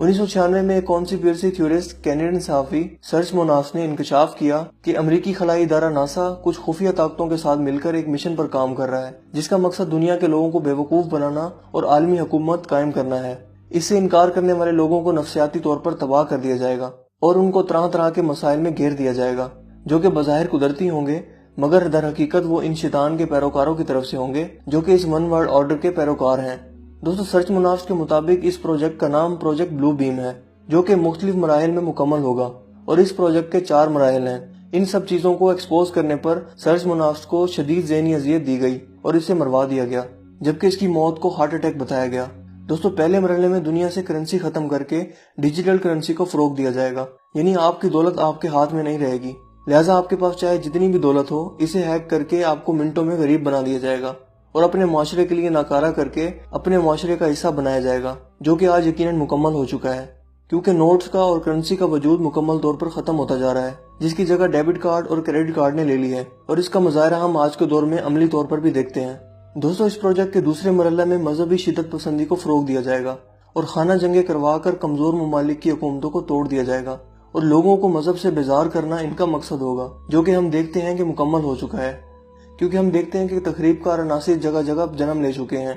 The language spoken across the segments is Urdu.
1996 میں ایک کانسپیرسی تھیورسٹ کینیڈین صحافی سرج موناس نے انکشاف کیا کہ امریکی خلائی ادارہ ناسا کچھ خفیہ طاقتوں کے ساتھ مل کر ایک مشن پر کام کر رہا ہے جس کا مقصد دنیا کے لوگوں کو بیوقوف بنانا اور عالمی حکومت قائم کرنا ہے۔ اس سے انکار کرنے والے لوگوں کو نفسیاتی طور پر تباہ کر دیا جائے گا اور ان کو طرح طرح کے مسائل میں گھیر دیا جائے گا جو کہ بظاہر قدرتی ہوں گے، مگر در حقیقت وہ ان شیطان کے پیروکاروں کی طرف سے ہوں گے جو کہ اس ون ورلڈ آرڈر کے پیروکار ہیں۔ دوستو سرچ منافس کے مطابق اس پروجیکٹ کا نام پروجیکٹ بلو بیم ہے جو کہ مختلف مراحل میں مکمل ہوگا اور اس پروجیکٹ کے 4 مراحل ہیں۔ ان سب چیزوں کو ایکسپوز کرنے پر سرچ منافس کو شدید ذہنی اذیت دی گئی اور اسے مروا دیا گیا جبکہ اس کی موت کو ہارٹ اٹیک بتایا گیا۔ دوستو پہلے مرحلے میں دنیا سے کرنسی ختم کر کے ڈیجیٹل کرنسی کو فروغ دیا جائے گا، یعنی آپ کی دولت آپ کے ہاتھ میں نہیں رہے گی، لہٰذا آپ کے پاس چاہے جتنی بھی دولت ہو اسے ہیک کر کے آپ کو منٹوں میں غریب بنا دیا جائے گا اور اپنے معاشرے کے لیے ناکارہ کر کے اپنے معاشرے کا حصہ بنایا جائے گا، جو کہ آج یقیناً مکمل ہو چکا ہے کیونکہ نوٹس کا اور کرنسی کا وجود مکمل طور پر ختم ہوتا جا رہا ہے جس کی جگہ ڈیبٹ کارڈ اور کریڈٹ کارڈ نے لے لی ہے، اور اس کا مظاہرہ ہم آج کے دور میں عملی طور پر بھی دیکھتے ہیں۔ دوستو اس پروجیکٹ کے دوسرے مرحلے میں مذہبی شدت پسندی کو فروغ دیا جائے گا اور خانہ جنگیں کروا کر کمزور ممالک کی حکومتوں کو توڑ دیا جائے گا اور لوگوں کو مذہب سے بیزار کرنا ان کا مقصد ہوگا، جو کہ ہم دیکھتے ہیں کہ مکمل ہو چکا ہے کیونکہ ہم دیکھتے ہیں کہ تخریب کار عناصر جگہ جگہ جنم لے چکے ہیں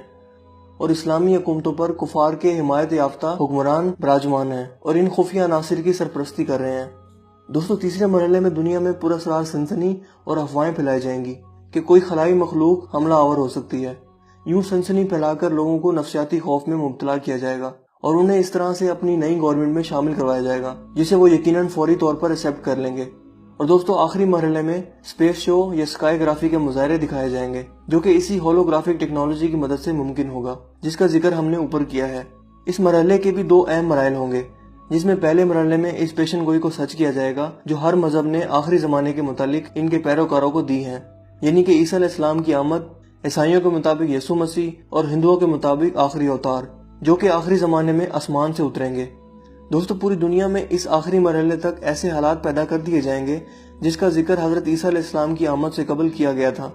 اور اسلامی حکومتوں پر کفار کے حمایت یافتہ حکمران براجمان ہیں اور ان خفیہ عناصر کی سرپرستی کر رہے ہیں۔ دوستو تیسرے مرحلے میں دنیا میں پراسرار سنسنی اور افواہیں پھیلائی جائیں گی کہ کوئی خلائی مخلوق حملہ آور ہو سکتی ہے۔ یوں سنسنی پھیلا کر لوگوں کو نفسیاتی خوف میں مبتلا کیا جائے گا اور انہیں اس طرح سے اپنی نئی گورنمنٹ میں شامل کروایا جائے گا جسے وہ یقیناً فوری طور پر ایکسپٹ کر لیں گے۔ اور دوستو آخری مرحلے میں اسپیس شو یا اسکائی گرافی کے مظاہرے دکھائے جائیں گے جو کہ اسی ہولوگرافک ٹیکنالوجی کی مدد سے ممکن ہوگا جس کا ذکر ہم نے اوپر کیا ہے۔ اس مرحلے کے بھی 2 اہم مراحل ہوں گے جس میں پہلے مرحلے میں اس پیشن گوئی کو سچ کیا جائے گا جو ہر مذہب نے آخری زمانے کے متعلق ان کے پیروکاروں کو دی ہیں، یعنی کہ عیسیٰ علیہ السلام کی آمد، عیسائیوں کے مطابق یسوع مسیح اور ہندوؤں کے مطابق آخری اوتار جو کہ آخری زمانے میں آسمان سے اتریں گے۔ دوستو پوری دنیا میں اس آخری مرحلے تک ایسے حالات پیدا کر دیے جائیں گے جس کا ذکر حضرت عیسیٰ علیہ السلام کی آمد سے قبل کیا گیا تھا،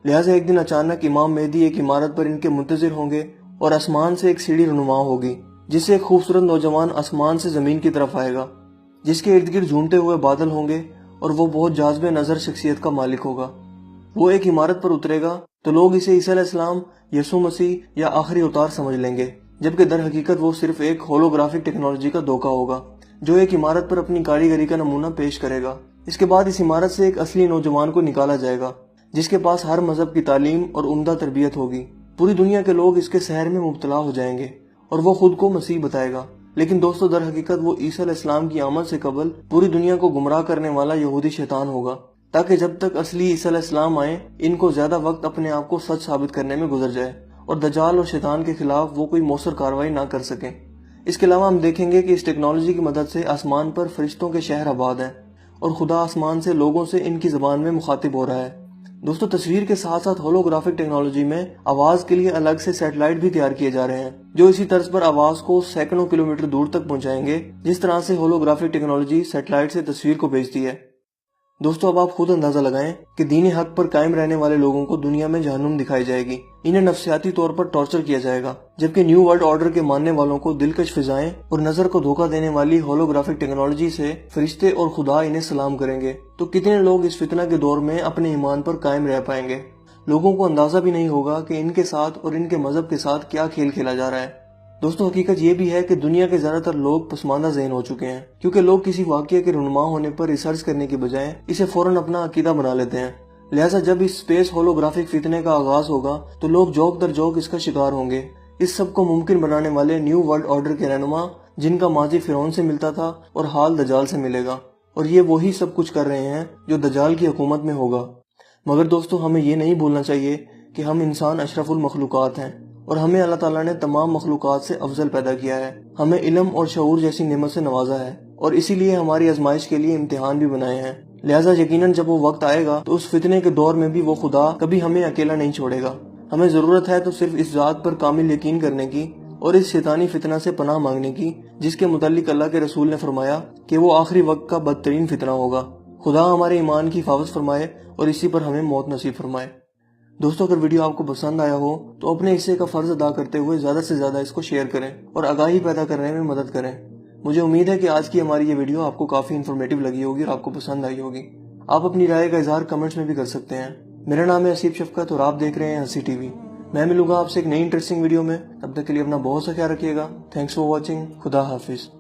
لہٰذا ایک دن اچانک امام مہدی ایک عمارت پر ان کے منتظر ہوں گے اور آسمان سے ایک سیڑھی رونما ہوگی جس سے ایک خوبصورت نوجوان آسمان سے زمین کی طرف آئے گا جس کے ارد گرد جھومتے ہوئے بادل ہوں گے اور وہ بہت جاذب نظر شخصیت کا مالک ہوگا۔ وہ ایک عمارت پر اترے گا تو لوگ اسے عیسیٰ علیہ السلام، یسوع مسیح یا آخری اوتار سمجھ لیں گے، جبکہ در حقیقت وہ صرف ایک ہولوگرافک ٹیکنالوجی کا دھوکہ ہوگا جو ایک عمارت پر اپنی کاریگری کا نمونہ پیش کرے گا۔ اس کے بعد اس عمارت سے ایک اصلی نوجوان کو نکالا جائے گا جس کے پاس ہر مذہب کی تعلیم اور عمدہ تربیت ہوگی۔ پوری دنیا کے لوگ اس کے سحر میں مبتلا ہو جائیں گے اور وہ خود کو مسیح بتائے گا، لیکن دوستو در حقیقت وہ عیسیٰ علیہ السلام کی آمد سے قبل پوری دنیا کو گمراہ کرنے والا یہودی شیطان ہوگا تاکہ جب تک اصلی عیسیٰ علیہ السلام آئیں ان کو زیادہ وقت اپنے آپ کو سچ ثابت کرنے میں گزر جائے اور دجال اور شیطان کے خلاف وہ کوئی مؤثر کارروائی نہ کر سکیں۔ اس کے علاوہ ہم دیکھیں گے کہ اس ٹیکنالوجی کی مدد سے آسمان پر فرشتوں کے شہر آباد ہیں اور خدا آسمان سے لوگوں سے ان کی زبان میں مخاطب ہو رہا ہے۔ دوستو تصویر کے ساتھ ساتھ ہولوگرافک ٹیکنالوجی میں آواز کے لیے الگ سے سیٹلائٹ بھی تیار کیے جا رہے ہیں جو اسی طرز پر آواز کو سینکڑوں کلومیٹر دور تک پہنچائیں گے جس طرح سے ہولوگرافک ٹیکنالوجی سیٹلائٹ سے تصویر کو بھیجتی ہے۔ دوستو اب آپ خود اندازہ لگائیں کہ دین حق پر قائم رہنے والے لوگوں کو دنیا میں جہنم دکھائی جائے گی، انہیں نفسیاتی طور پر ٹارچر کیا جائے گا، جبکہ نیو ورلڈ آرڈر کے ماننے والوں کو دلکش فضائیں اور نظر کو دھوکہ دینے والی ہولوگرافک ٹیکنالوجی سے فرشتے اور خدا انہیں سلام کریں گے۔ تو کتنے لوگ اس فتنہ کے دور میں اپنے ایمان پر قائم رہ پائیں گے؟ لوگوں کو اندازہ بھی نہیں ہوگا کہ ان کے ساتھ اور ان کے مذہب کے ساتھ کیا کھیل کھیلا جا رہا ہے۔ دوستو حقیقت یہ بھی ہے کہ دنیا کے زیادہ تر لوگ پسماندہ ذہن ہو چکے ہیں کیونکہ لوگ کسی واقعے کے رونما ہونے پر ریسرچ کرنے کی بجائے اسے فوراً اپنا عقیدہ بنا لیتے ہیں، لہٰذا جب اس اسپیس ہولوگرافک فتنے کا آغاز ہوگا تو لوگ جوک در جوک اس کا شکار ہوں گے۔ اس سب کو ممکن بنانے والے نیو ورلڈ آرڈر کے رہنما جن کا ماضی فرعون سے ملتا تھا اور حال دجال سے ملے گا، اور یہ وہی سب کچھ کر رہے ہیں جو دجال کی حکومت میں ہوگا۔ مگر دوستو ہمیں یہ نہیں بھولنا چاہیے کہ ہم انسان اشرف المخلوقات ہیں اور ہمیں اللہ تعالیٰ نے تمام مخلوقات سے افضل پیدا کیا ہے، ہمیں علم اور شعور جیسی نعمت سے نوازا ہے اور اسی لیے ہماری آزمائش کے لیے امتحان بھی بنائے ہیں، لہٰذا یقیناً جب وہ وقت آئے گا تو اس فتنے کے دور میں بھی وہ خدا کبھی ہمیں اکیلا نہیں چھوڑے گا۔ ہمیں ضرورت ہے تو صرف اس ذات پر کامل یقین کرنے کی اور اس شیطانی فتنہ سے پناہ مانگنے کی جس کے متعلق اللہ کے رسول نے فرمایا کہ وہ آخری وقت کا بدترین فتنہ ہوگا۔ خدا ہمارے ایمان کی حفاظت فرمائے اور اسی پر ہمیں موت نصیب فرمائے۔ دوستوں اگر ویڈیو آپ کو پسند آیا ہو تو اپنے حصے کا فرض ادا کرتے ہوئے زیادہ سے زیادہ اس کو شیئر کریں اور آگاہی پیدا کرنے میں مدد کریں۔ مجھے امید ہے کہ آج کی ہماری یہ ویڈیو آپ کو کافی انفارمیٹیو لگی ہوگی اور آپ کو پسند آئی ہوگی۔ آپ اپنی رائے کا اظہار کمنٹس میں بھی کر سکتے ہیں۔ میرا نام ہے حسیب شفقت اور آپ دیکھ رہے ہیں ہنسی ٹی وی۔ میں ملوں گا آپ سے ایک نئی انٹرسٹنگ ویڈیو میں، تب تک کے لیے اپنا بہت سا خیال رکھیے گا۔ Thanks for watching. خدا حافظ۔